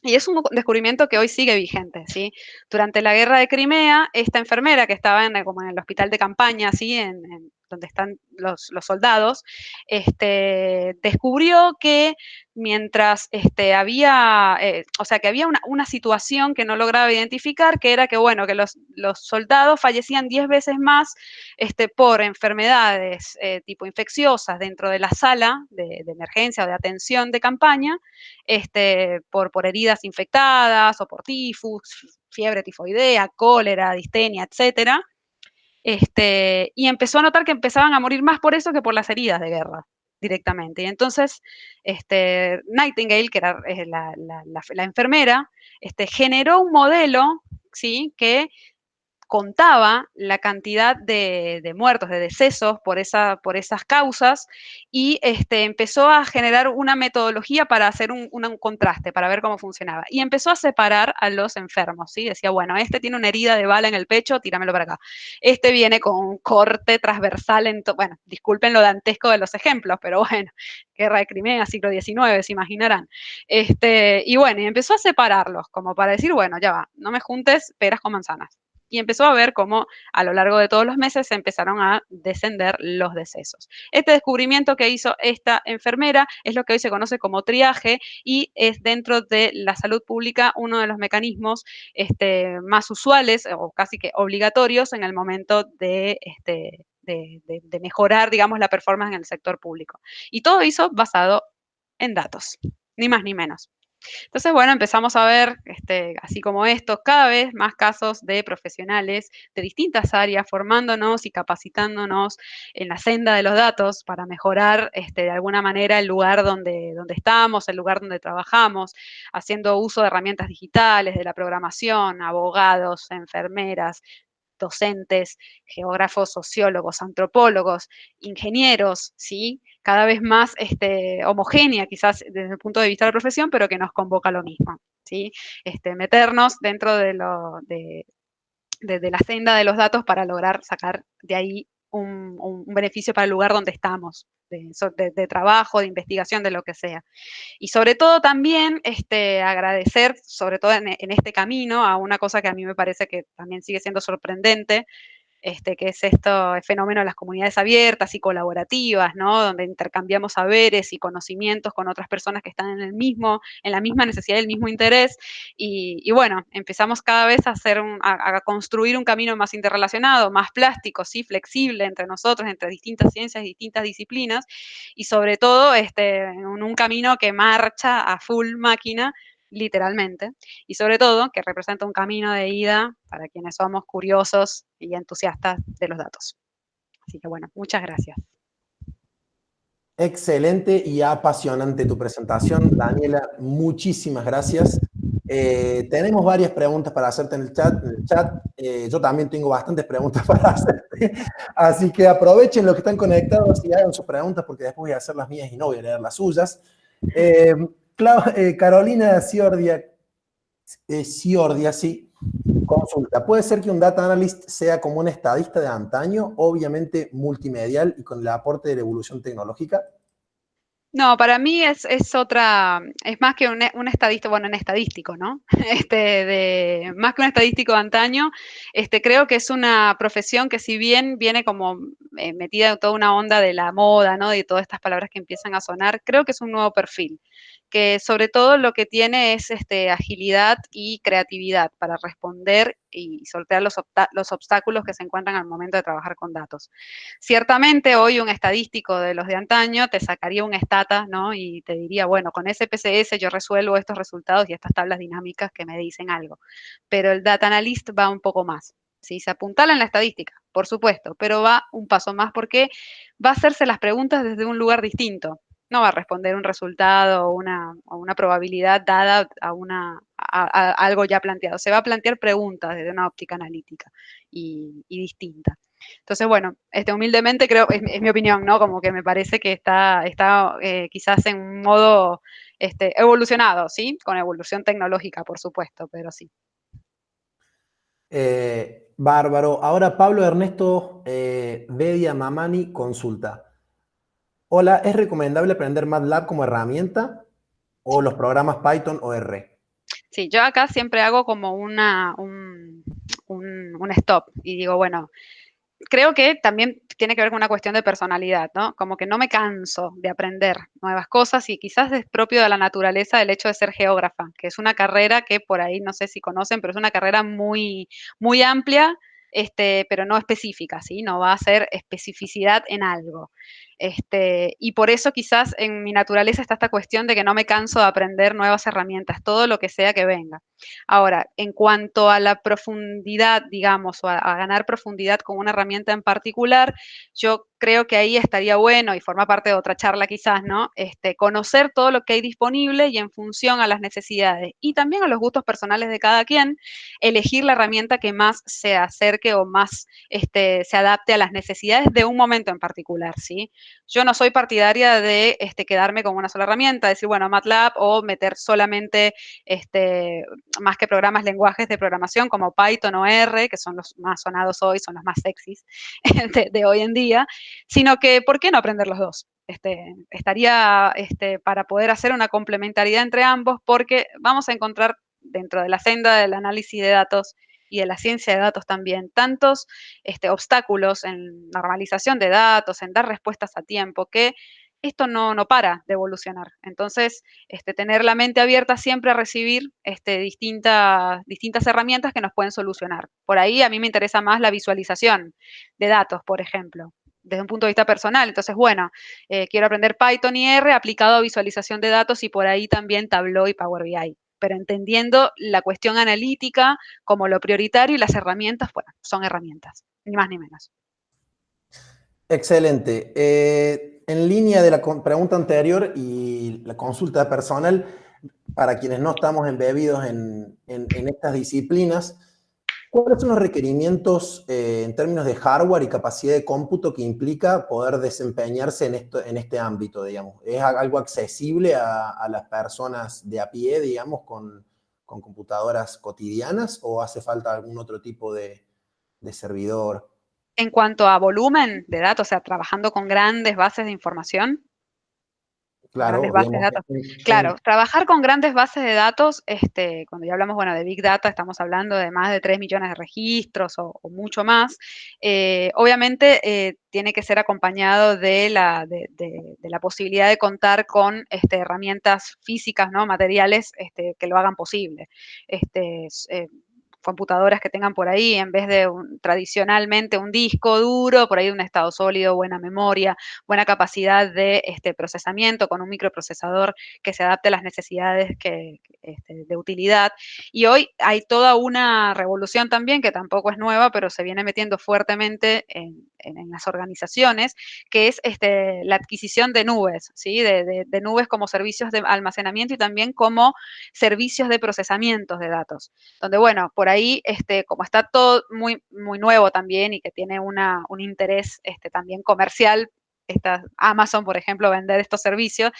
Y es un descubrimiento que hoy sigue vigente, ¿sí? Durante la guerra de Crimea, esta enfermera que estaba como en el hospital de campaña, ¿sí?, donde están los soldados, descubrió que mientras había, o sea, que había una situación que no lograba identificar, que era que, bueno, que los soldados fallecían 10 veces más por enfermedades tipo infecciosas dentro de la sala de emergencia o de atención de campaña, por heridas infectadas o por tifus, fiebre tifoidea, cólera, distenia, etcétera. Y empezó a notar que empezaban a morir más por eso que por las heridas de guerra directamente. Y entonces, Nightingale, que era la enfermera, generó un modelo, ¿sí?, que contaba la cantidad de muertos, de decesos por esas causas, y empezó a generar una metodología para hacer un contraste, para ver cómo funcionaba. Y empezó a separar a los enfermos, ¿sí? Decía, bueno, este tiene una herida de bala en el pecho, tíramelo para acá. Este viene con un corte transversal bueno, disculpen lo dantesco de los ejemplos, pero bueno, guerra de Crimea, siglo XIX, se imaginarán. Y bueno, y empezó a separarlos, como para decir, bueno, ya va, no me juntes peras con manzanas. Y empezó a ver cómo a lo largo de todos los meses se empezaron a descender los decesos. Este descubrimiento que hizo esta enfermera es lo que hoy se conoce como triaje y es dentro de la salud pública uno de los mecanismos más usuales o casi que obligatorios en el momento de mejorar, digamos, la performance en el sector público. Y todo eso basado en datos, ni más ni menos. Entonces, bueno, empezamos a ver, así como esto, cada vez más casos de profesionales de distintas áreas formándonos y capacitándonos en la senda de los datos para mejorar de alguna manera el lugar donde estamos, el lugar donde trabajamos, haciendo uso de herramientas digitales, de la programación, abogados, enfermeras, docentes, geógrafos, sociólogos, antropólogos, ingenieros, ¿sí? Cada vez más homogénea quizás desde el punto de vista de la profesión, pero que nos convoca a lo mismo, ¿sí? Meternos dentro de la senda de los datos para lograr sacar de ahí un beneficio para el lugar donde estamos, de trabajo, de investigación, de lo que sea. Y sobre todo también agradecer, sobre todo en este camino, a una cosa que a mí me parece que también sigue siendo sorprendente, que es esto, el fenómeno de las comunidades abiertas y colaborativas, ¿no? Donde intercambiamos saberes y conocimientos con otras personas que están en la misma necesidad y el mismo interés. Y bueno, empezamos cada vez a a construir un camino más interrelacionado, más plástico, sí, flexible entre nosotros, entre distintas ciencias y distintas disciplinas, y sobre todo en un camino que marcha a full máquina, literalmente, y sobre todo que representa un camino de ida para quienes somos curiosos y entusiastas de los datos. Así que bueno, muchas gracias. Excelente y apasionante tu presentación, Daniela. Muchísimas gracias. Tenemos varias preguntas para hacerte en el chat. Yo también tengo bastantes preguntas para hacerte. Así que aprovechen los que están conectados y hagan sus preguntas porque después voy a hacer las mías y no voy a leer las suyas. Eh, Carolina Ciordia, sí. Consulta, ¿puede ser que un data analyst sea como un estadista de antaño, obviamente multimedial y con el aporte de la evolución tecnológica? No, para mí es otra, es más que un estadístico, bueno, un estadístico, ¿no? Más que un estadístico de antaño, creo que es una profesión que si bien viene como metida en toda una onda de la moda, ¿no? De todas estas palabras que empiezan a sonar, creo que es un nuevo perfil, que sobre todo lo que tiene es agilidad y creatividad para responder y sortear los obstáculos que se encuentran al momento de trabajar con datos. Ciertamente hoy un estadístico de los de antaño te sacaría un stata, ¿no? Y te diría, bueno, con SPSS yo resuelvo estos resultados y estas tablas dinámicas que me dicen algo. Pero el data analyst va un poco más. ¿Sí? Se apuntala en la estadística, por supuesto, pero va un paso más porque va a hacerse las preguntas desde un lugar distinto. No va a responder un resultado o una probabilidad dada a algo ya planteado. Se va a plantear preguntas desde una óptica analítica y distinta. Entonces, bueno, humildemente creo, es mi opinión, ¿no? Como que me parece que está quizás en un modo evolucionado, ¿sí? Con evolución tecnológica, por supuesto, pero sí. Bárbaro. Ahora Pablo Ernesto Bedia Mamani consulta. Hola, ¿es recomendable aprender MATLAB como herramienta o los programas Python o R? Sí, yo acá siempre hago como un stop y digo, bueno, creo que también tiene que ver con una cuestión de personalidad, ¿no? Como que no me canso de aprender nuevas cosas y quizás es propio de la naturaleza el hecho de ser geógrafa, que es una carrera que por ahí no sé si conocen, pero es una carrera muy amplia, pero no específica, ¿sí? No va a ser especificidad en algo. Y por eso quizás en mi naturaleza está esta cuestión de que no me canso de aprender nuevas herramientas, todo lo que sea que venga. Ahora, en cuanto a la profundidad, digamos, o a ganar profundidad con una herramienta en particular, yo creo que ahí estaría bueno, y forma parte de otra charla quizás, ¿no? Conocer todo lo que hay disponible y en función a las necesidades y también a los gustos personales de cada quien, elegir la herramienta que más se acerque o más se adapte a las necesidades de un momento en particular, ¿sí? Yo no soy partidaria de quedarme con una sola herramienta, decir, bueno, MATLAB o meter solamente más que programas, lenguajes de programación como Python o R, que son los más sonados hoy, son los más sexys de hoy en día, sino que, ¿por qué no aprender los dos? Estaría para poder hacer una complementariedad entre ambos, porque vamos a encontrar dentro de la senda del análisis de datos y de la ciencia de datos también, tantos obstáculos en normalización de datos, en dar respuestas a tiempo, que esto no para de evolucionar. Entonces, tener la mente abierta siempre a recibir distintas herramientas que nos pueden solucionar. Por ahí a mí me interesa más la visualización de datos, por ejemplo. desde un punto de vista personal. Entonces, bueno, quiero aprender Python y R aplicado a visualización de datos y por ahí también Tableau y Power BI. Pero entendiendo la cuestión analítica como lo prioritario y las herramientas, bueno, son herramientas, ni más ni menos. Excelente. En línea de la pregunta anterior y la consulta personal, para quienes no estamos embebidos en estas disciplinas, ¿cuáles son los requerimientos en términos de hardware y capacidad de cómputo que implica poder desempeñarse en este ámbito, digamos? ¿Es algo accesible a las personas de a pie, digamos, con computadoras cotidianas o hace falta algún otro tipo de servidor? En cuanto a volumen de datos, o sea, trabajando con grandes bases de información, con grandes Claro, bases de digamos, datos. Claro, trabajar con grandes bases de datos, cuando ya hablamos, bueno, de Big Data, estamos hablando de más de 3 millones de registros o mucho más. Obviamente, tiene que ser acompañado de la posibilidad de contar con herramientas físicas, ¿no? Materiales que lo hagan posible. Computadoras que tengan por ahí, en vez de tradicionalmente un disco duro, por ahí un estado sólido, buena memoria, buena capacidad de procesamiento con un microprocesador que se adapte a las necesidades de utilidad. Y hoy hay toda una revolución también, que tampoco es nueva, pero se viene metiendo fuertemente en las organizaciones, que es la adquisición de nubes, ¿sí? De nubes como servicios de almacenamiento y también como servicios de procesamiento de datos. Donde, bueno, por ahí, como está todo muy, muy nuevo también y que tiene un interés también comercial, Amazon, por ejemplo, vender estos servicios,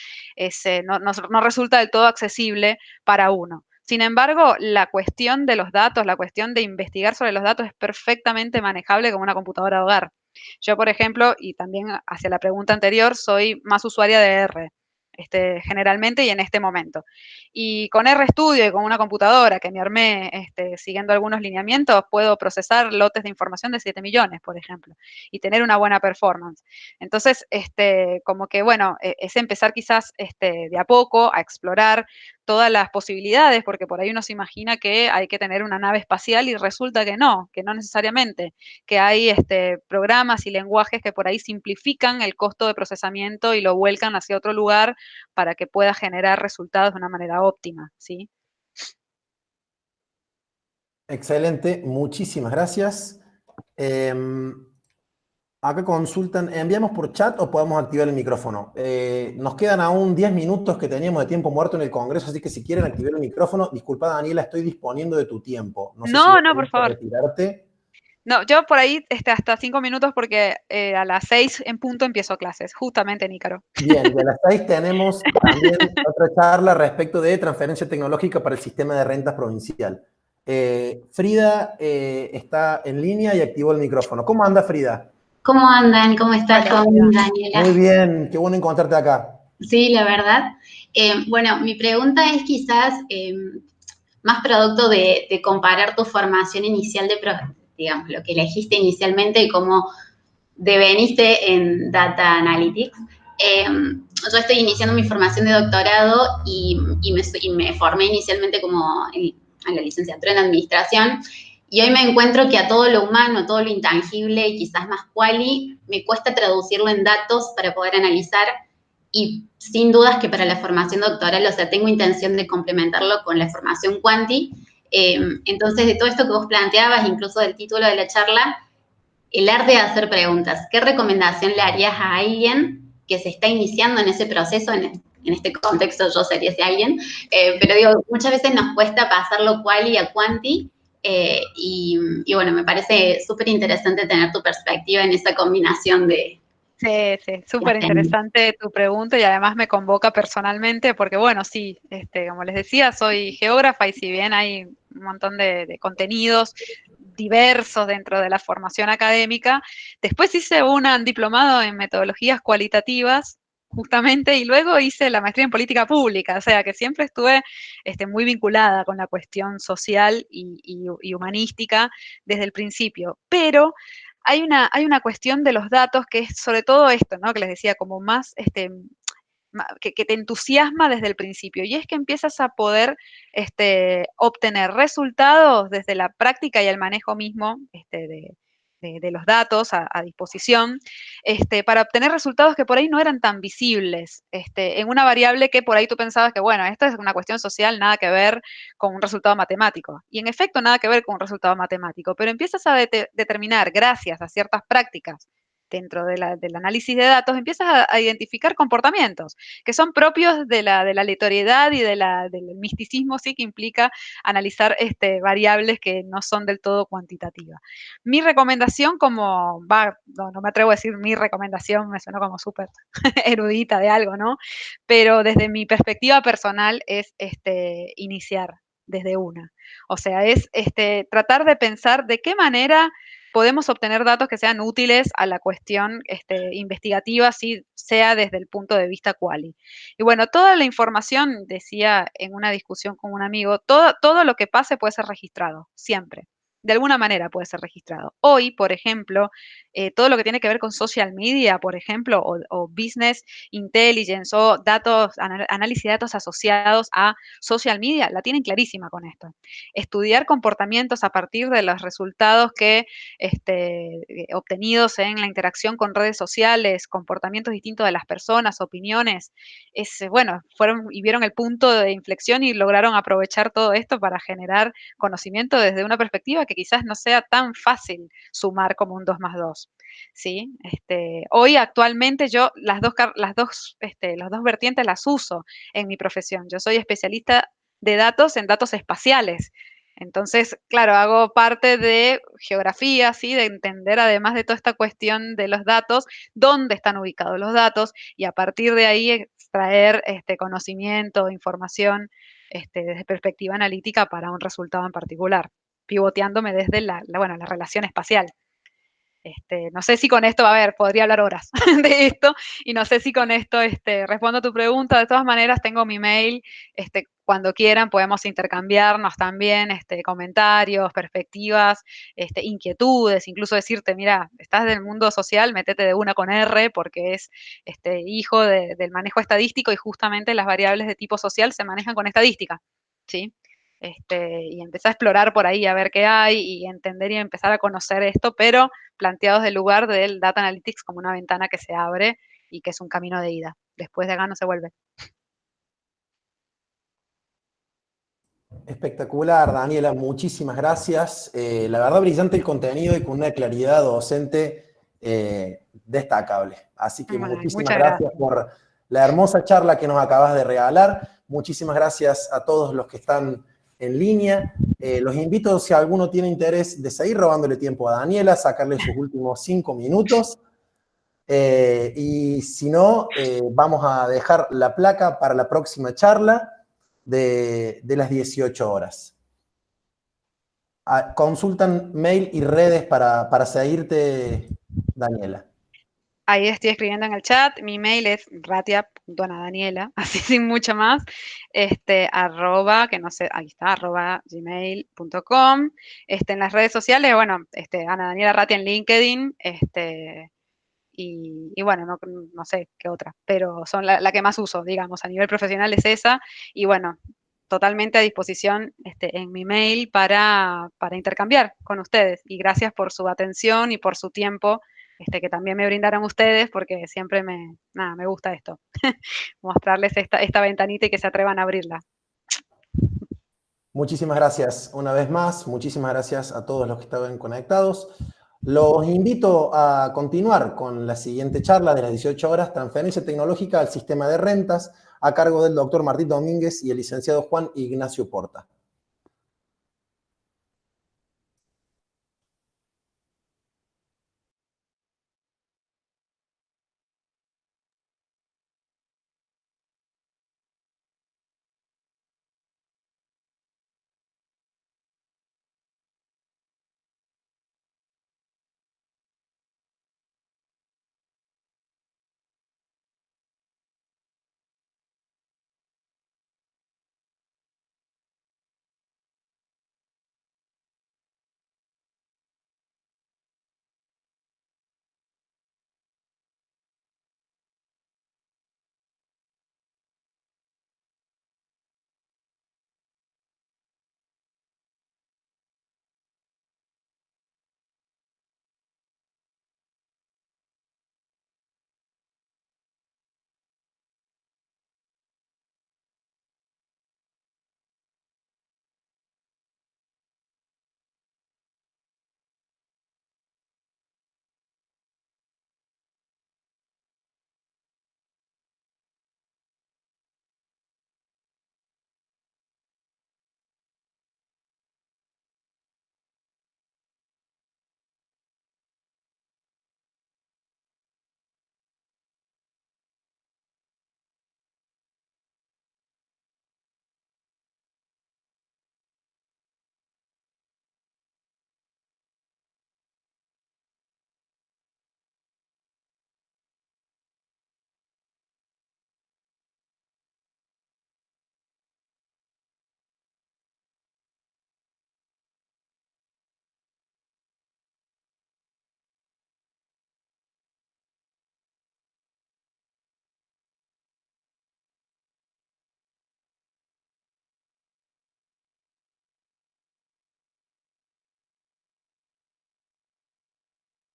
no resulta del todo accesible para uno. Sin embargo, la cuestión de los datos, la cuestión de investigar sobre los datos es perfectamente manejable con una computadora de hogar. Yo, por ejemplo, y también hacia la pregunta anterior, soy más usuaria de R, generalmente y en este momento. Y con RStudio y con una computadora que me armé siguiendo algunos lineamientos, puedo procesar lotes de información de 7 millones, por ejemplo, y tener una buena performance. Entonces, como que, bueno, es empezar quizás de a poco a explorar todas las posibilidades, porque por ahí uno se imagina que hay que tener una nave espacial y resulta que no necesariamente, que hay programas y lenguajes que por ahí simplifican el costo de procesamiento y lo vuelcan hacia otro lugar para que pueda generar resultados de una manera óptima, ¿sí? Excelente, muchísimas gracias. Acá consultan, ¿enviamos por chat o podemos activar el micrófono? Nos quedan aún 10 minutos que teníamos de tiempo muerto en el Congreso, así que si quieren activar el micrófono, disculpa Daniela, estoy disponiendo de tu tiempo. No sé si No, vos no, por tenés que favor. retirarte. No, yo por ahí hasta 5 minutos porque a las 6 en punto empiezo clases, justamente en Ícaro. Bien, y a las 6 tenemos también otra charla respecto de transferencia tecnológica para el sistema de rentas provincial. Frida está en línea y activó el micrófono. ¿Cómo anda Frida? ¿Cómo andan? ¿Cómo estás Hola, con Frida. Daniela? Muy bien, qué bueno encontrarte acá. Sí, la verdad. Bueno, mi pregunta es quizás más producto de comparar tu formación inicial digamos, lo que elegiste inicialmente y cómo deveniste en Data Analytics. Yo estoy iniciando mi formación de doctorado y me formé inicialmente como en la licenciatura en Administración. Y hoy me encuentro que a todo lo humano, todo lo intangible y quizás más quali, me cuesta traducirlo en datos para poder analizar. Y sin dudas que para la formación doctoral, o sea, tengo intención de complementarlo con la formación quanti. Entonces, de todo esto que vos planteabas, incluso del título de la charla, el arte de hacer preguntas. ¿Qué recomendación le harías a alguien que se está iniciando en ese proceso? En este contexto yo sería ese alguien, pero digo, muchas veces nos cuesta pasar lo quali a quanti, y bueno, me parece súper interesante tener tu perspectiva en esa combinación de Sí, sí, súper las técnicas. interesante tu pregunta y además me convoca personalmente porque, bueno, sí, como les decía, soy geógrafa y si bien hay un montón de contenidos diversos dentro de la formación académica, después hice un diplomado en metodologías cualitativas, justamente, y luego hice la maestría en política pública, o sea que siempre estuve muy vinculada con la cuestión social y humanística desde el principio, pero hay una cuestión de los datos que es sobre todo esto, ¿no? Que les decía, como más, que te entusiasma desde el principio, y es que empiezas a poder obtener resultados desde la práctica y el manejo mismo de los datos a disposición, para obtener resultados que por ahí no eran tan visibles, en una variable que por ahí tú pensabas que, bueno, esta es una cuestión social, nada que ver con un resultado matemático. Y en efecto, nada que ver con un resultado matemático, pero empiezas a determinar, gracias a ciertas prácticas dentro del análisis de datos, empiezas a identificar comportamientos que son propios de la aleatoriedad y del misticismo, sí, que implica analizar variables que no son del todo cuantitativas. Mi recomendación no me atrevo a decir mi recomendación, me suena como súper erudita de algo, ¿no? Pero desde mi perspectiva personal es iniciar desde una. O sea, es tratar de pensar de qué manera podemos obtener datos que sean útiles a la cuestión investigativa, si sea desde el punto de vista quali. Y bueno, toda la información, decía en una discusión con un amigo, todo lo que pase puede ser registrado, siempre. De alguna manera puede ser registrado. Hoy, por ejemplo, todo lo que tiene que ver con social media, por ejemplo, o business intelligence, o análisis de datos asociados a social media, la tienen clarísima con esto. Estudiar comportamientos a partir de los resultados que obtenidos en la interacción con redes sociales, comportamientos distintos de las personas, opiniones, fueron y vieron el punto de inflexión y lograron aprovechar todo esto para generar conocimiento desde una perspectiva que quizás no sea tan fácil sumar como un 2 más 2, ¿sí? Hoy actualmente yo las dos vertientes las uso en mi profesión. Yo soy especialista de datos en datos espaciales. Entonces, claro, hago parte de geografía, ¿sí? De entender, además de toda esta cuestión de los datos, dónde están ubicados los datos y a partir de ahí extraer conocimiento, información desde perspectiva analítica para un resultado en particular, pivoteándome desde la relación espacial. No sé si con esto, podría hablar horas de esto, y no sé si con esto respondo a tu pregunta. De todas maneras, tengo mi mail, cuando quieran podemos intercambiarnos también comentarios, perspectivas, inquietudes, incluso decirte, mira, estás del mundo social, métete de una con R, porque es hijo del manejo estadístico y justamente las variables de tipo social se manejan con estadística, ¿sí? Y empezar a explorar por ahí a ver qué hay y entender y empezar a conocer esto, pero planteados del lugar del Data Analytics como una ventana que se abre y que es un camino de ida. Después de acá no se vuelve. Espectacular, Daniela, muchísimas gracias. La verdad, brillante el contenido y con una claridad docente destacable. Así que muchísimas gracias por la hermosa charla que nos acabas de regalar. Muchísimas gracias a todos los que están en línea. Los invito, si alguno tiene interés, de seguir robándole tiempo a Daniela, sacarle sus últimos 5 minutos. Y si no, vamos a dejar la placa para la próxima charla de las 18 horas. Consultan mail y redes para seguirte, Daniela. Ahí estoy escribiendo en el chat. Mi mail es ratia.anadaniela, así sin mucho más, arroba, que no sé, ahí está, arroba gmail.com. En las redes sociales, bueno, Ana Daniela Ratia en LinkedIn, y bueno, no sé qué otra, pero son la que más uso, digamos, a nivel profesional es esa, y bueno, totalmente a disposición en mi mail para intercambiar con ustedes, y gracias por su atención y por su tiempo, que también me brindaron ustedes, porque siempre me gusta esto, mostrarles esta ventanita y que se atrevan a abrirla. Muchísimas gracias una vez más, muchísimas gracias a todos los que estaban conectados. Los invito a continuar con la siguiente charla de las 18 horas, Transferencia Tecnológica al Sistema de Rentas, a cargo del doctor Martín Domínguez y el licenciado Juan Ignacio Porta.